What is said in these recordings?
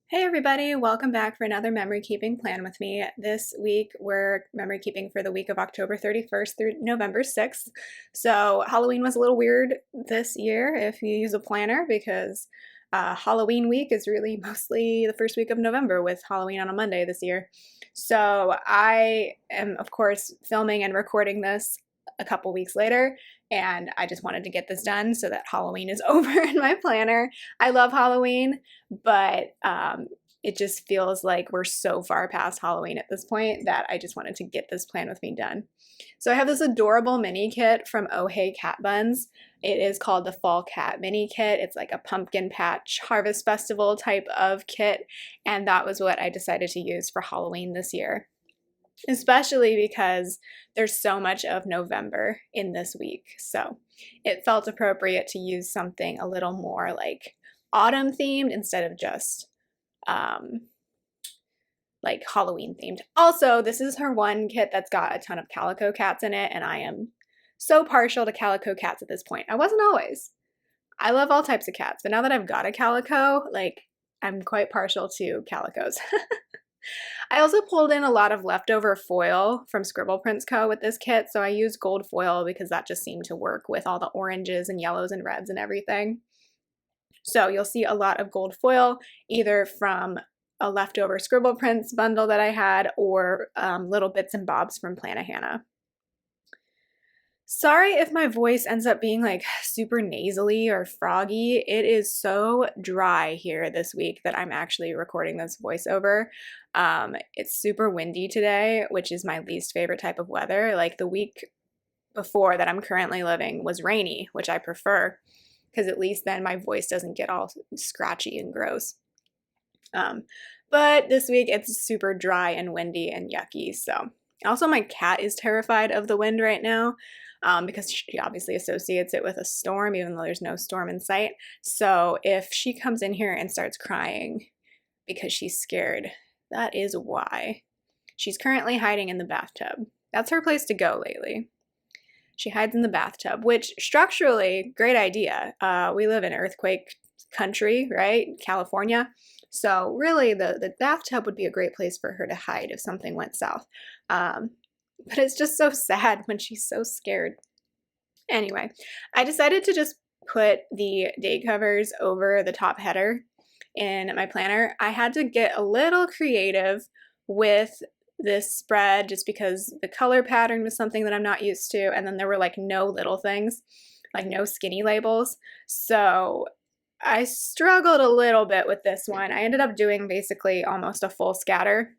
Hey everybody, welcome back for another memory keeping plan with me. This week we're memory keeping for the week of October 31st through November 6th. So Halloween was a little weird this year if you use a planner because Halloween week is really mostly the first week of November with Halloween on a Monday this year. So I am of course filming and recording this a couple weeks later, and I just wanted to get this done so that Halloween is over in my planner. I love Halloween, but it just feels like we're so far past Halloween at this point that I just wanted to get this plan with me done. So I have this adorable mini kit from Oh Hey Cat Buns. It is called the Fall Cat Mini Kit. It's like a pumpkin patch harvest festival type of kit, and that was what I decided to use for Halloween this year, especially because there's so much of November in this week. So it felt appropriate to use something a little more like autumn themed instead of just like Halloween themed. Also, this is her one kit that's got a ton of calico cats in it, and I am so partial to calico cats at this point. I wasn't always. I love all types of cats, but now that I've got a calico, like, I'm quite partial to calicos. I also pulled in a lot of leftover foil from Scribble Prints Co. with this kit, so I used gold foil because that just seemed to work with all the oranges and yellows and reds and everything. So you'll see a lot of gold foil, either from a leftover Scribble Prints bundle that I had or little bits and bobs from Plannahannah. Sorry if my voice ends up being like super nasally or froggy. It is so dry here this week that I'm actually recording this voiceover. It's super windy today, which is my least favorite type of weather. Like the week before that I'm currently living was rainy, which I prefer because at least then my voice doesn't get all scratchy and gross. But this week it's super dry and windy and yucky. So also my cat is terrified of the wind right now. Because she obviously associates it with a storm, even though there's no storm in sight. So if she comes in here and starts crying because she's scared, that is why. She's currently hiding in the bathtub. That's her place to go lately. She hides in the bathtub, which structurally, great idea. We live in earthquake country, right? California. So really the bathtub would be a great place for her to hide if something went south. But it's just so sad when she's so scared. Anyway, I decided to just put the day covers over the top header in my planner. I had to get a little creative with this spread just because the color pattern was something that I'm not used to, and then there were like no little things, like no skinny labels. So I struggled a little bit with this one. I ended up doing basically almost a full scatter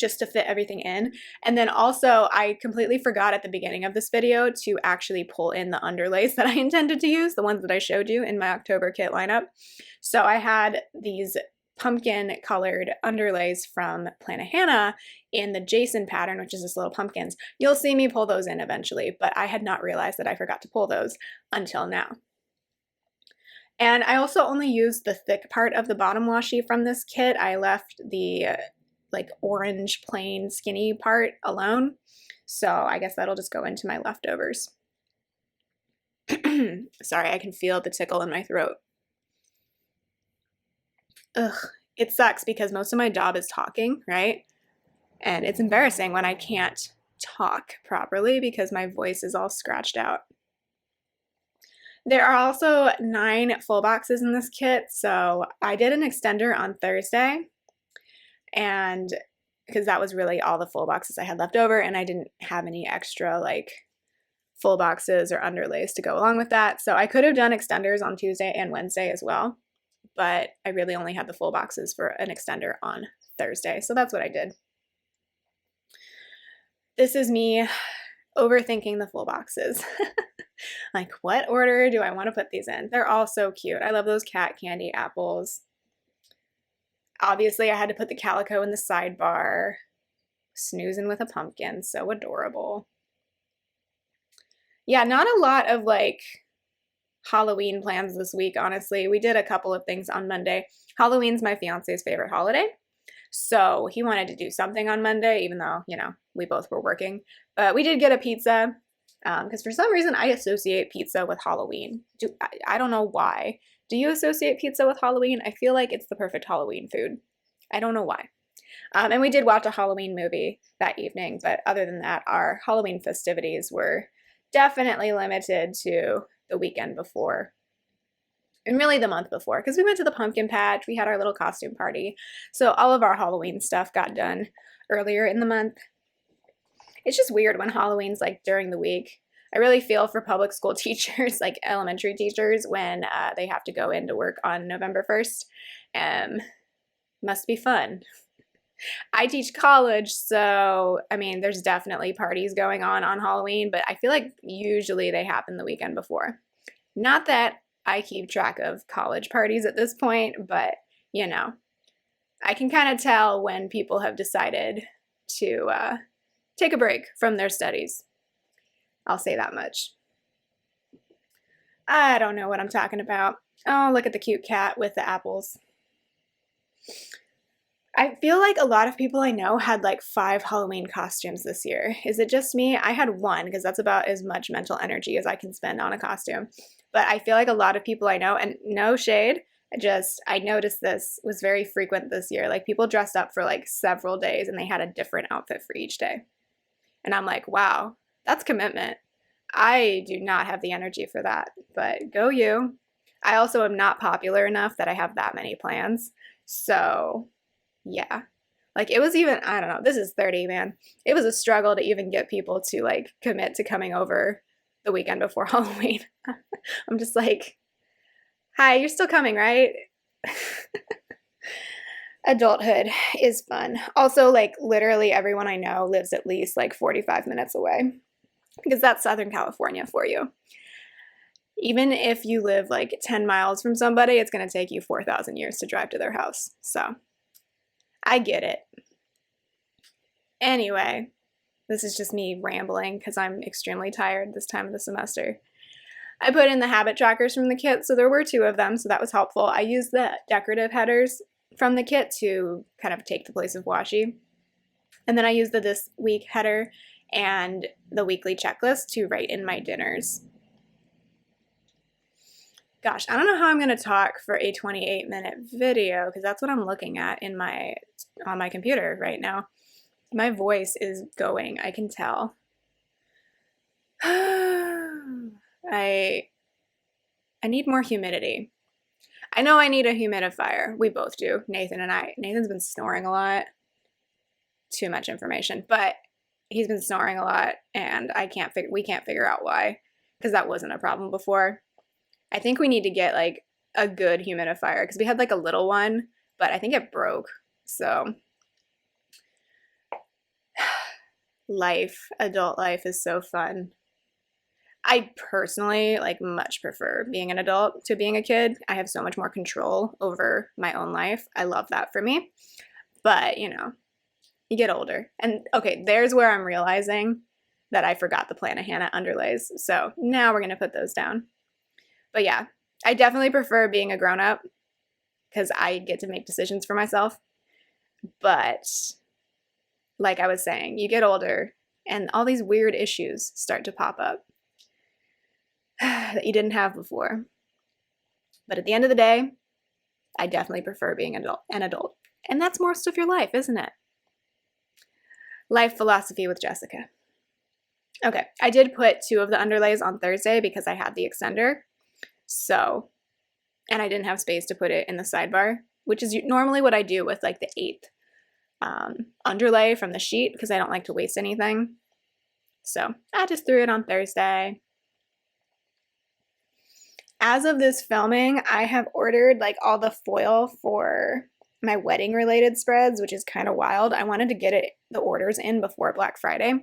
just to fit everything in. And then also I completely forgot at the beginning of this video to actually pull in the underlays that I intended to use, the ones that I showed you in my October kit lineup. So I had these pumpkin colored underlays from Plannahannah in the Jason pattern, which is just little pumpkins. You'll see me pull those in eventually, but I had not realized that I forgot to pull those until now. And I also only used the thick part of the bottom washi from this kit. I left the like orange plain skinny part alone. So I guess that'll just go into my leftovers. Sorry, I can feel the tickle in my throat. Ugh, it sucks because most of my job is talking, right? And it's embarrassing when I can't talk properly because my voice is all scratched out. There are also 9 full boxes in this kit, so I did an extender on Thursday, and because that was really all the full boxes I had left over, and I didn't have any extra like full boxes or underlays to go along with that. So I could have done extenders on Tuesday and Wednesday as well, but I really only had the full boxes for an extender on Thursday. So that's what I did. This is me overthinking the full boxes. Like, what order do I want to put these in? They're all so cute. I love those cat candy apples. Obviously, I had to put the calico in the sidebar. Snoozing with a pumpkin. So adorable. Yeah, not a lot of like Halloween plans this week, honestly. We did a couple of things on Monday. Halloween's my fiance's favorite holiday. So he wanted to do something on Monday, even though, you know, we both were working. But we did get a pizza because for some reason I associate pizza with Halloween. I don't know why. Do you associate pizza with Halloween? I feel like it's the perfect Halloween food. I don't know why. And we did watch a Halloween movie that evening, but other than that, our Halloween festivities were definitely limited to the weekend before. And really the month before, because we went to the pumpkin patch, we had our little costume party. So all of our Halloween stuff got done earlier in the month. It's just weird when Halloween's like during the week. I really feel for public school teachers, like elementary teachers, when they have to go into work on November 1st. Must be fun. I teach college, so I mean, there's definitely parties going on Halloween, but I feel like usually they happen the weekend before. Not that I keep track of college parties at this point, but you know, I can kind of tell when people have decided to take a break from their studies. I'll say that much. I don't know what I'm talking about. Oh, look at the cute cat with the apples. I feel like a lot of people I know had like 5 Halloween costumes this year. Is it just me? I had 1 because that's about as much mental energy as I can spend on a costume. But I feel like a lot of people I know, and no shade, I noticed this was very frequent this year. Like people dressed up for like several days and they had a different outfit for each day. And I'm like, wow, that's commitment. I do not have the energy for that, but go you. I also am not popular enough that I have that many plans. So yeah, like it was even, I don't know, this is 30, man. It was a struggle to even get people to like commit to coming over the weekend before Halloween. I'm just like, hi, you're still coming, right? Adulthood is fun. Also, like literally everyone I know lives at least like 45 minutes away because that's Southern California for you. Even if you live like 10 miles from somebody, it's going to take you 4,000 years to drive to their house. So I get it. Anyway, this is just me rambling because I'm extremely tired this time of the semester. I put in the habit trackers from the kit, so there were 2 of them, so that was helpful. I used the decorative headers from the kit to kind of take the place of washi. And then I used the this week header and the weekly checklist to write in my dinners. Gosh, I don't know how I'm going to talk for a 28-minute video because that's what I'm looking at on my computer right now. My voice is going, I can tell. I need more humidity. I know I need a humidifier. We both do, Nathan and I. Nathan's been snoring a lot. Too much information, but he's been snoring a lot and we can't figure out why because that wasn't a problem before. I think we need to get like a good humidifier because we had like a little one, but I think it broke. So adult life is so fun. I personally like much prefer being an adult to being a kid. I have so much more control over my own life. I love that for me. But, you know, you get older. And okay, there's where I'm realizing that I forgot the Planet Hannah underlays. So now we're going to put those down. But yeah, I definitely prefer being a grown-up because I get to make decisions for myself. But like I was saying, you get older and all these weird issues start to pop up that you didn't have before. But at the end of the day, I definitely prefer being an adult. And that's most of your life, isn't it? Life philosophy with Jessica. Okay, I did put 2 of the underlays on Thursday because I had the extender. So, and I didn't have space to put it in the sidebar, which is normally what I do with like the 8th underlay from the sheet because I don't like to waste anything. So I just threw it on Thursday. As of this filming, I have ordered like all the foil for my wedding related spreads, which is kind of wild. I wanted to get the orders in before Black Friday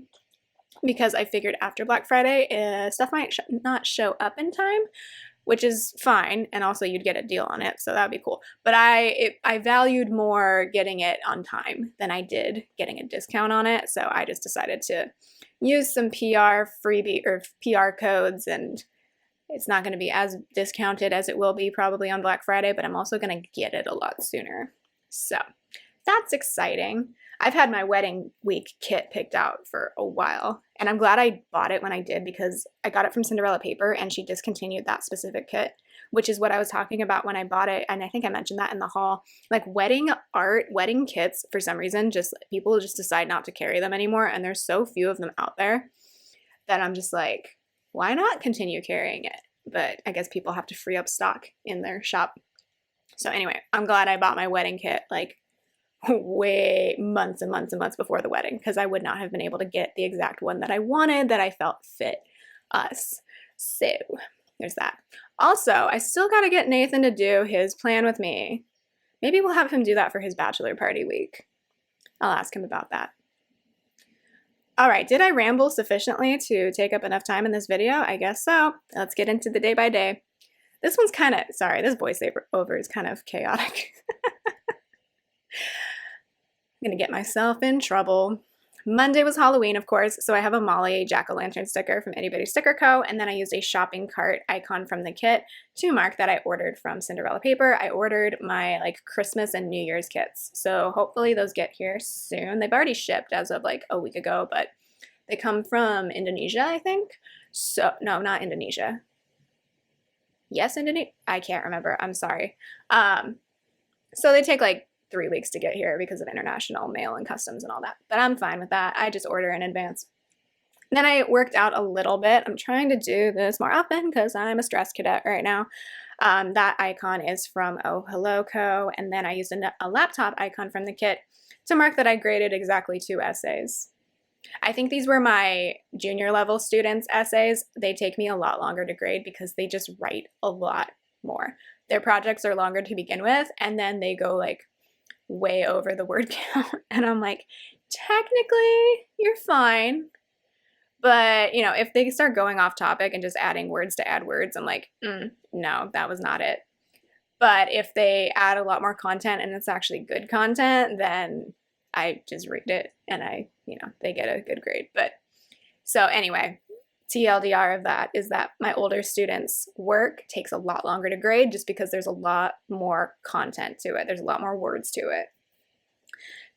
because I figured after Black Friday, stuff might not show up in time, which is fine, and also you'd get a deal on it, so that'd be cool. But I valued more getting it on time than I did getting a discount on it, so I just decided to use some PR freebie or PR codes, and it's not going to be as discounted as it will be probably on Black Friday, but I'm also going to get it a lot sooner. So that's exciting. I've had my wedding week kit picked out for a while, and I'm glad I bought it when I did because I got it from Cinderella Paper and she discontinued that specific kit, which is what I was talking about when I bought it. And I think I mentioned that in the haul. Like wedding art, wedding kits, for some reason, just people just decide not to carry them anymore. And there's so few of them out there that I'm just like, why not continue carrying it? But I guess people have to free up stock in their shop. So anyway, I'm glad I bought my wedding kit like way months and months and months before the wedding, because I would not have been able to get the exact one that I wanted that I felt fit us. So there's that. Also, I still got to get Nathan to do his plan with me. Maybe we'll have him do that for his bachelor party week. I'll ask him about that. All right, did I ramble sufficiently to take up enough time in this video? I guess so. Let's get into the day by day. This one's kind of, sorry, this voiceover is kind of chaotic. I'm gonna get myself in trouble. Monday was Halloween, of course, so I have a Molly jack-o'-lantern sticker from Itty Bitty Sticker Co., and then I used a shopping cart icon from the kit to mark that I ordered from Cinderella Paper. I ordered my like Christmas and New Year's kits, so hopefully those get here soon. They've already shipped as of like a week ago, but they come from Indonesia, I think. So, no, not Indonesia. Yes, Indonesia? I can't remember. I'm sorry. So they take like 3 weeks to get here because of international mail and customs and all that. But I'm fine with that. I just order in advance. Then I worked out a little bit. I'm trying to do this more often because I'm a stress cadet right now. That icon is from Oh Hello Co. And then I used a laptop icon from the kit to mark that I graded exactly 2 essays. I think these were my junior level students' essays. They take me a lot longer to grade because they just write a lot more. Their projects are longer to begin with, and then they go like way over the word count. And I'm like, technically, you're fine. But, you know, if they start going off topic and just adding words to add words, I'm like, no, that was not it. But if they add a lot more content and it's actually good content, then I just read it and they get a good grade. But so anyway, TLDR of that is that my older students' work takes a lot longer to grade just because there's a lot more content to it. There's a lot more words to it.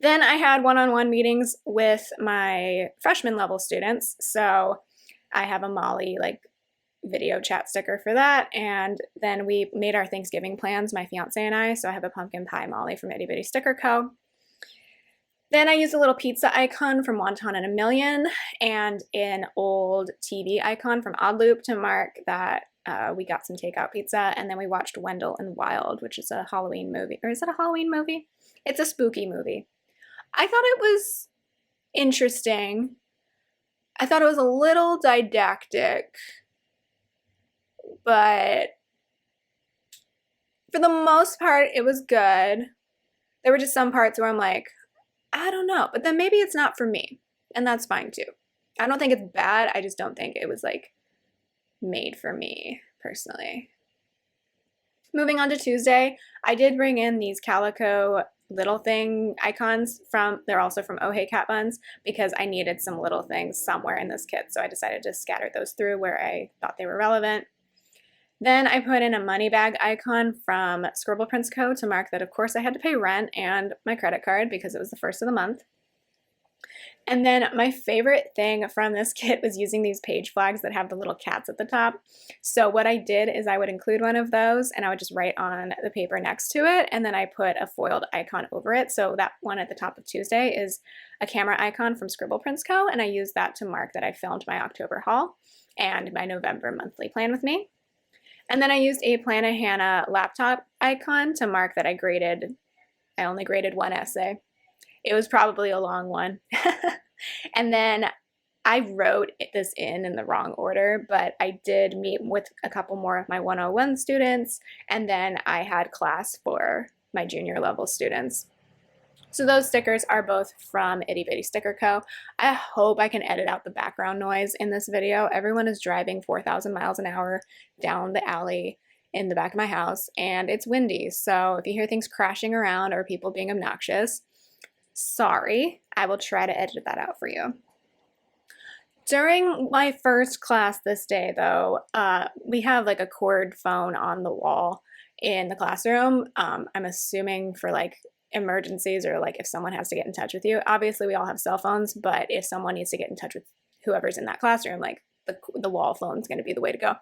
Then I had one-on-one meetings with my freshman level students. So I have a Molly like video chat sticker for that. And then we made our Thanksgiving plans, my fiance and I. So I have a pumpkin pie Molly from Itty Bitty Sticker Co. Then I used a little pizza icon from Wonton and a Million and an old TV icon from Odd Loop to mark that we got some takeout pizza. And then we watched Wendell and Wild, which is a Halloween movie. Or is it a Halloween movie? It's a spooky movie. I thought it was interesting. I thought it was a little didactic, but for the most part, it was good. There were just some parts where I'm like, I don't know, but then maybe it's not for me, and that's fine too. I don't think it's bad. I just don't think it was like made for me personally. Moving on to Tuesday, I did bring in these calico little thing icons they're also from Oh Hey Cat Buns, because I needed some little things somewhere in this kit, so I decided to scatter those through where I thought they were relevant. Then I put in a money bag icon from Scribble Prints Co. to mark that, of course, I had to pay rent and my credit card because it was the first of the month. And then my favorite thing from this kit was using these page flags that have the little cats at the top. So what I did is I would include one of those and I would just write on the paper next to it, and then I put a foiled icon over it. So that one at the top of Tuesday is a camera icon from Scribble Prints Co. And I used that to mark that I filmed my October haul and my November monthly plan with me. And then I used a Plan a Hannah laptop icon to mark that I only graded 1 essay. It was probably a long one. And then I wrote this in the wrong order, but I did meet with a couple more of my 101 students, and then I had class for my junior level students. So those stickers are both from Itty Bitty Sticker Co. I hope I can edit out the background noise in this video. Everyone is driving 4,000 miles an hour down the alley in the back of my house, and it's windy. So if you hear things crashing around or people being obnoxious, sorry. I will try to edit that out for you. During my first class this day, though, we have like a cord phone on the wall in the classroom. I'm assuming for like emergencies or like if someone has to get in touch with you. Obviously we all have cell phones, but if someone needs to get in touch with whoever's in that classroom, like the wall phone is going to be the way to go.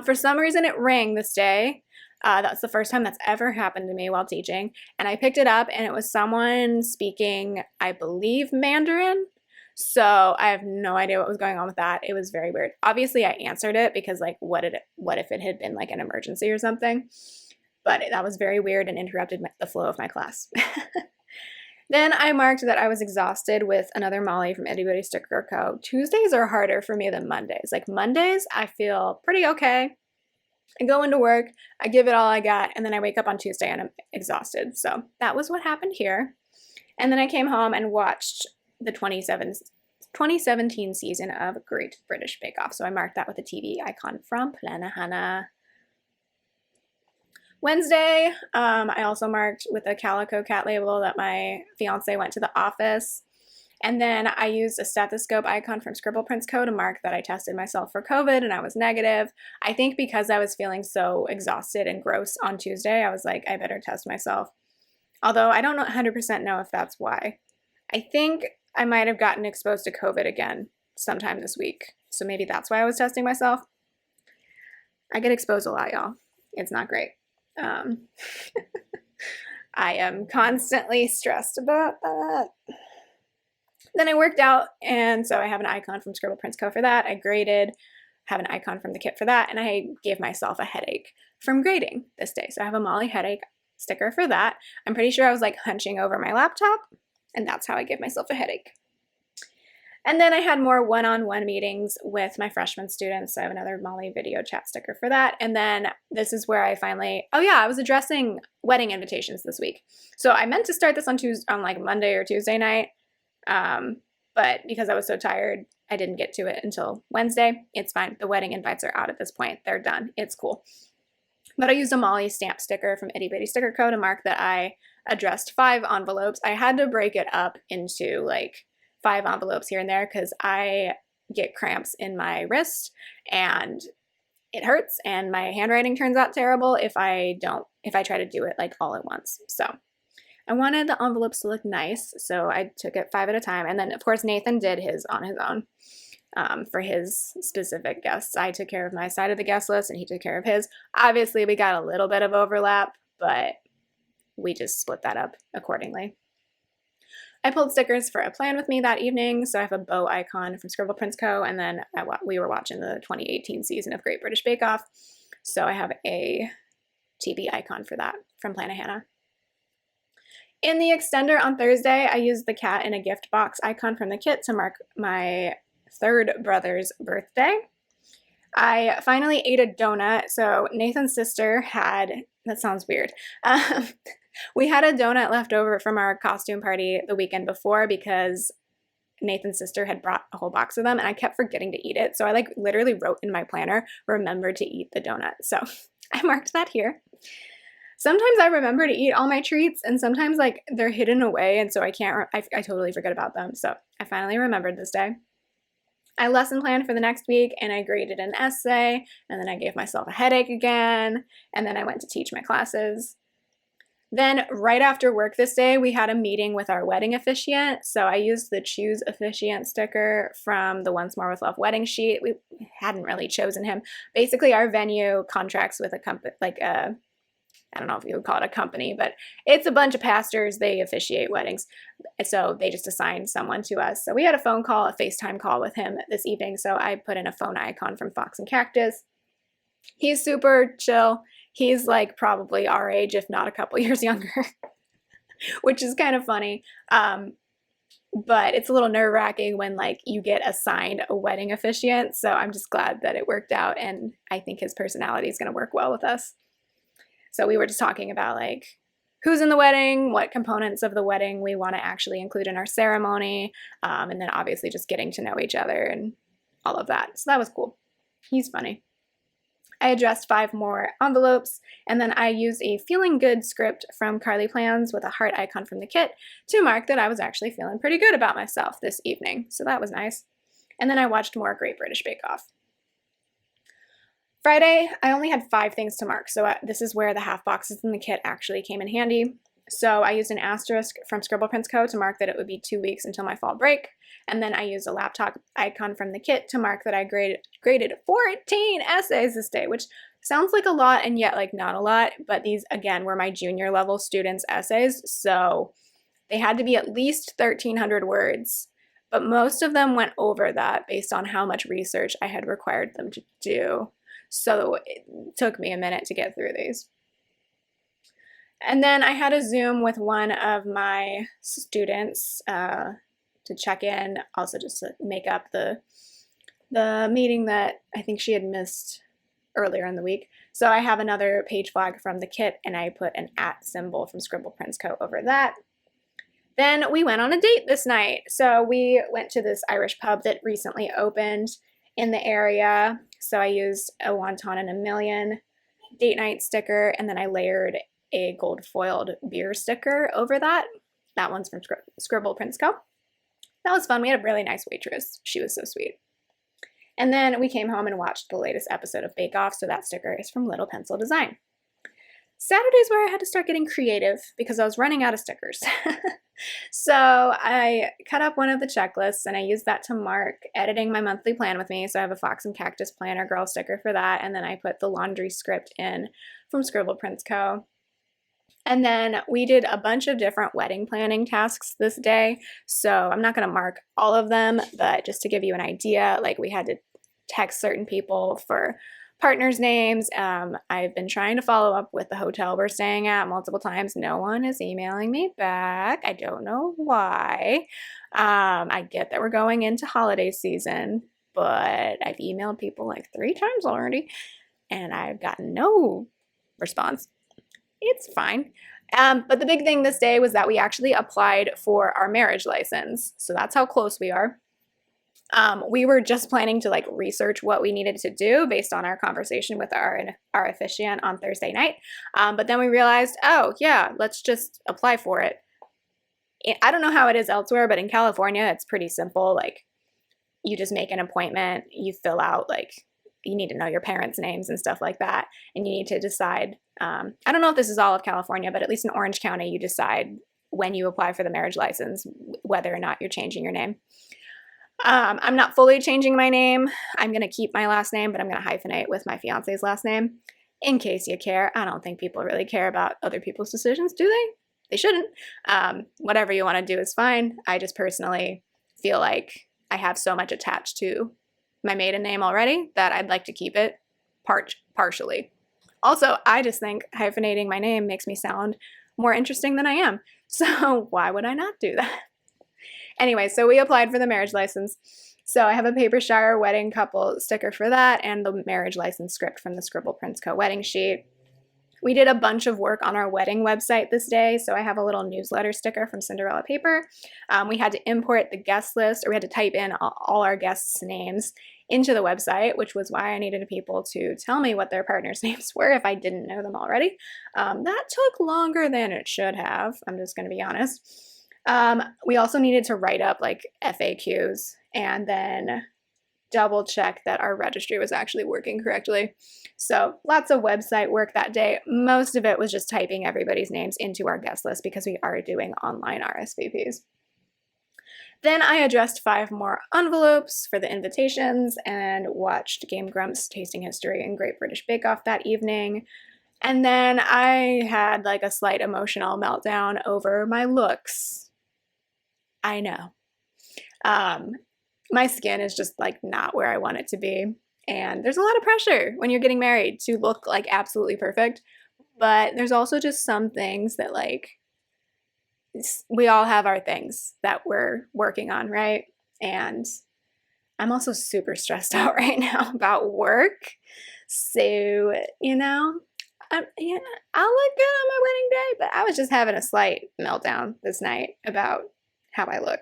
For some reason, it rang this day. That's the first time that's ever happened to me while teaching. And I picked it up, and it was someone speaking, I believe, Mandarin. So I have no idea what was going on with that. It was very weird. Obviously, I answered it because, like, what if it had been like an emergency or something? But that was very weird and interrupted the flow of my class. Then I marked that I was exhausted with another Molly from Itty Bitty Sticker Co. Tuesdays are harder for me than Mondays. Like Mondays, I feel pretty okay. I go into work, I give it all I got, and then I wake up on Tuesday and I'm exhausted. So that was what happened here. And then I came home and watched the 2017 season of Great British Bake Off. So I marked that with a TV icon from Planahana. Wednesday, I also marked with a calico cat label that my fiance went to the office. And then I used a stethoscope icon from Scribble Prints Co. to mark that I tested myself for COVID and I was negative. I think because I was feeling so exhausted and gross on Tuesday, I was like, I better test myself. Although I don't 100% know if that's why. I think I might have gotten exposed to COVID again sometime this week. So maybe that's why I was testing myself. I get exposed a lot, y'all. It's not great. I am constantly stressed about that. Then I worked out, and so I have an icon from Scribble Prints Co. for that. I graded, have an icon from the kit for that, and I gave myself a headache from grading this day. So I have a Molly headache sticker for that. I'm pretty sure I was like hunching over my laptop, and that's how I give myself a headache. And then I had more one-on-one meetings with my freshman students. So I have another Molly video chat sticker for that. And then this is where I finally, I was addressing wedding invitations this week. So I meant to start this on like Monday or Tuesday night. But because I was so tired, I didn't get to it until Wednesday. It's fine. The wedding invites are out at this point. They're done. It's cool. But I used a Molly stamp sticker from Itty Bitty Sticker Co. to mark that I addressed 5 envelopes. I had to break it up into like 5 envelopes here and there because I get cramps in my wrist and it hurts and my handwriting turns out terrible if I try to do it like all at once. So I wanted the envelopes to look nice, so I took it 5 at a time. And then of course Nathan did his on his own for his specific guests. I took care of my side of the guest list and he took care of his. Obviously we got a little bit of overlap, but we just split that up accordingly. I pulled stickers for a plan with me that evening, so I have a bow icon from Scribble Prints Co. And then we were watching the 2018 season of Great British Bake Off, so I have a TV icon for that from Planahana. In the extender on Thursday, I used the cat in a gift box icon from the kit to mark my 3rd brother's birthday. I finally ate a donut. So Nathan's sister had, that sounds weird. We had a donut left over from our costume party the weekend before because Nathan's sister had brought a whole box of them and I kept forgetting to eat it. So I like literally wrote in my planner, remember to eat the donut. So I marked that here. Sometimes I remember to eat all my treats and sometimes like they're hidden away and so I totally forget about them. So I finally remembered this day. I lesson planned for the next week and I graded an essay and then I gave myself a headache again and then I went to teach my classes. Then right after work this day, we had a meeting with our wedding officiant. So I used the Choose Officiant sticker from the Once More with Love wedding sheet. We hadn't really chosen him. Basically, our venue contracts with a company, like a, I don't know if you would call it a company, but it's a bunch of pastors. They officiate weddings. So they just assigned someone to us. So we had a phone call, a FaceTime call with him this evening. So I put in a phone icon from Fox and Cactus. He's super chill. He's like probably our age, if not a couple years younger, which is kind of funny. But it's a little nerve-wracking when like you get assigned a wedding officiant. So I'm just glad that it worked out and I think his personality is going to work well with us. So we were just talking about like who's in the wedding, what components of the wedding we want to actually include in our ceremony, and then obviously just getting to know each other and all of that. So that was cool. He's funny. I addressed 5 more envelopes, and then I used a feeling good script from Carly Plans with a heart icon from the kit to mark that I was actually feeling pretty good about myself this evening. So that was nice. And then I watched more Great British Bake Off. Friday, I only had 5 things to mark, so this is where the half boxes in the kit actually came in handy. So I used an asterisk from Scribble Prints Co. to mark that it would be 2 weeks until my fall break. And then I used a laptop icon from the kit to mark that I graded 14 essays this day, which sounds like a lot and yet like not a lot. But these, again, were my junior level students' essays. So they had to be at least 1,300 words. But most of them went over that based on how much research I had required them to do. So it took me a minute to get through these. And then I had a Zoom with one of my students to check in, also just to make up the meeting that I think she had missed earlier in the week. So I have another page flag from the kit, and I put an @ symbol from Scribble Prints Co. over that. Then we went on a date this night. So we went to this Irish pub that recently opened in the area. So I used a Wonton and a Million date night sticker, and then I layered a gold foiled beer sticker over that. That one's from Scribble Prints Co. That was fun. We had a really nice waitress. She was so sweet. And then we came home and watched the latest episode of Bake Off, so that sticker is from Little Pencil Design. Saturday's where I had to start getting creative because I was running out of stickers. So I cut up one of the checklists and I used that to mark editing my monthly plan with me. So I have a Fox and Cactus Planner Girl sticker for that. And then I put the laundry script in from Scribble Prints Co. And then we did a bunch of different wedding planning tasks this day. So I'm not going to mark all of them, but just to give you an idea, like we had to text certain people for partners' names. I've been trying to follow up with the hotel we're staying at multiple times. No one is emailing me back. I don't know why. I get that we're going into holiday season, but I've emailed people like 3 times already, and I've gotten no response. It's fine. But the big thing this day was that we actually applied for our marriage license. So that's how close we are. We were just planning to like research what we needed to do based on our conversation with our officiant on Thursday night. But then we realized, oh yeah, let's just apply for it. I don't know how it is elsewhere, but in California, it's pretty simple. Like you just make an appointment, you fill out like, you need to know your parents' names and stuff like that. And you need to decide, I don't know if this is all of California, but at least in Orange County, you decide when you apply for the marriage license, whether or not you're changing your name. I'm not fully changing my name. I'm going to keep my last name, but I'm going to hyphenate with my fiance's last name. In case you care, I don't think people really care about other people's decisions, do they? They shouldn't. Whatever you want to do is fine. I just personally feel like I have so much attached to my maiden name already that I'd like to keep it partially. Also, I just think hyphenating my name makes me sound more interesting than I am. So why would I not do that? Anyway, so we applied for the marriage license. So I have a paper shower wedding couple sticker for that and the marriage license script from the Scribble Prints Co. wedding sheet. We did a bunch of work on our wedding website this day. So I have a little newsletter sticker from Cinderella Paper. We had to import the guest list, or we had to type in all our guests' names into the website, which was why I needed people to tell me what their partners' names were if I didn't know them already. That took longer than it should have. I'm just going to be honest. We also needed to write up like FAQs and then double check that our registry was actually working correctly. So lots of website work that day. Most of it was just typing everybody's names into our guest list because we are doing online RSVPs. Then I addressed 5 more envelopes for the invitations and watched Game Grumps Tasting History and Great British Bake Off that evening. And then I had like a slight emotional meltdown over my looks. I know. My skin is just like not where I want it to be. And there's a lot of pressure when you're getting married to look like absolutely perfect. But there's also just some things that like, we all have our things that we're working on, right? And I'm also super stressed out right now about work. So, you know, I'll look good on my wedding day, but I was just having a slight meltdown this night about how I look.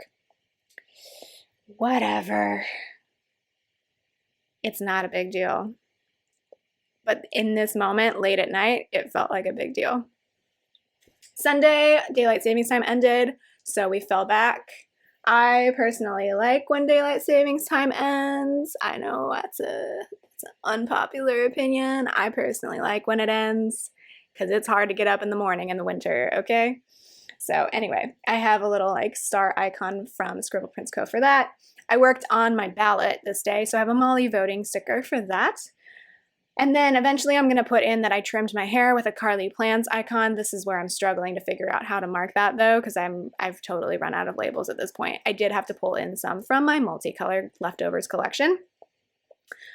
Whatever. It's not a big deal. But in this moment, late at night, it felt like a big deal. Sunday, daylight savings time ended, so we fell back. I personally like when daylight savings time ends. I know it's an unpopular opinion. I personally like when it ends because it's hard to get up in the morning in the winter, okay? So anyway, I have a little like star icon from Scribble Prints Co. for that. I worked on my ballot this day, so I have a Molly voting sticker for that. And then eventually I'm going to put in that I trimmed my hair with a Carly Plans icon. This is where I'm struggling to figure out how to mark that though, because I've totally run out of labels at this point. I did have to pull in some from my multicolored leftovers collection.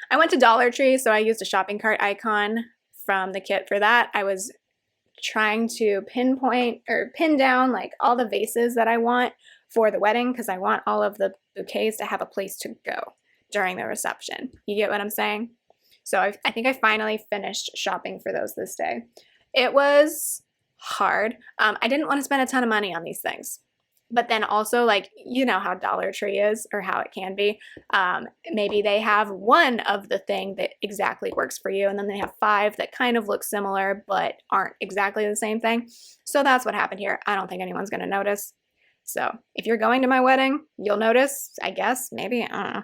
I went to Dollar Tree, so I used a shopping cart icon from the kit for that. I was trying to pinpoint or pin down like all the vases that I want for the wedding, because I want all of the bouquets to have a place to go during the reception. You get what I'm saying? So I think I finally finished shopping for those this day. It was hard. I didn't want to spend a ton of money on these things. But then also, like, you know how Dollar Tree is, or how it can be. Maybe they have one of the thing that exactly works for you, and then they have 5 that kind of look similar but aren't exactly the same thing. So that's what happened here. I don't think anyone's going to notice. So if you're going to my wedding, you'll notice, I guess, maybe, I don't know.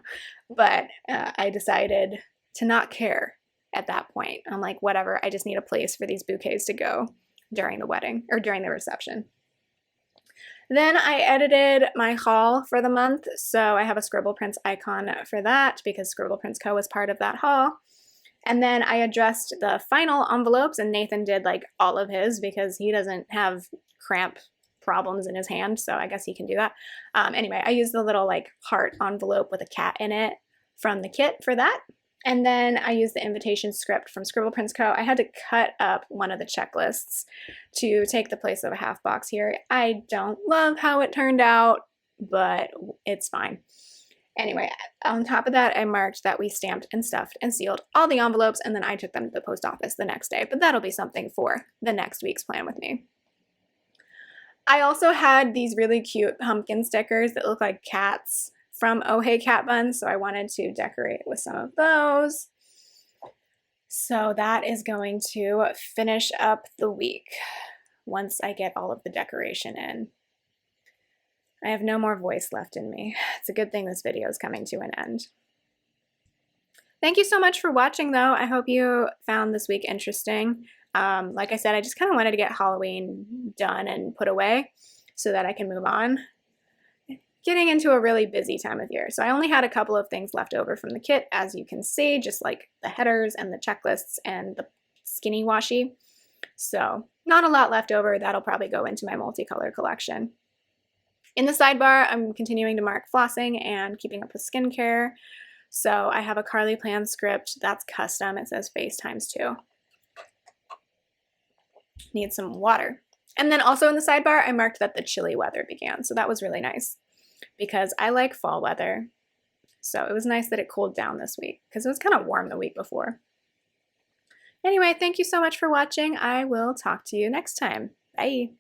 But I decided to not care at that point. I'm like, whatever, I just need a place for these bouquets to go during the wedding or during the reception. Then I edited my haul for the month, so I have a Scribble Prints icon for that because Scribble Prints Co. was part of that haul. And then I addressed the final envelopes, and Nathan did like all of his because he doesn't have cramp problems in his hand, so I guess he can do that. Anyway, I used the little like heart envelope with a cat in it from the kit for that. And then I used the invitation script from Scribble Prints Co. I had to cut up one of the checklists to take the place of a half box here. I don't love how it turned out, but it's fine. Anyway, on top of that, I marked that we stamped and stuffed and sealed all the envelopes, and then I took them to the post office the next day, but that'll be something for the next week's plan with me. I also had these really cute pumpkin stickers that look like cats from Oh Hey Cat Buns, so I wanted to decorate with some of those. So that is going to finish up the week once I get all of the decoration in. I have no more voice left in me. It's a good thing this video is coming to an end. Thank you so much for watching though. I hope you found this week interesting. Like I said, I just kind of wanted to get Halloween done and put away so that I can move on. Getting into a really busy time of year. So I only had a couple of things left over from the kit, as you can see, just like the headers and the checklists and the skinny washi. So not a lot left over. That'll probably go into my multicolor collection. In the sidebar, I'm continuing to mark flossing and keeping up with skincare. So I have a Carly Plans script that's custom. It says face times 2. Need some water. And then also in the sidebar, I marked that the chilly weather began. So that was really nice, because I like fall weather. So it was nice that it cooled down this week because it was kind of warm the week before. Anyway, thank you so much for watching. I will talk to you next time. Bye.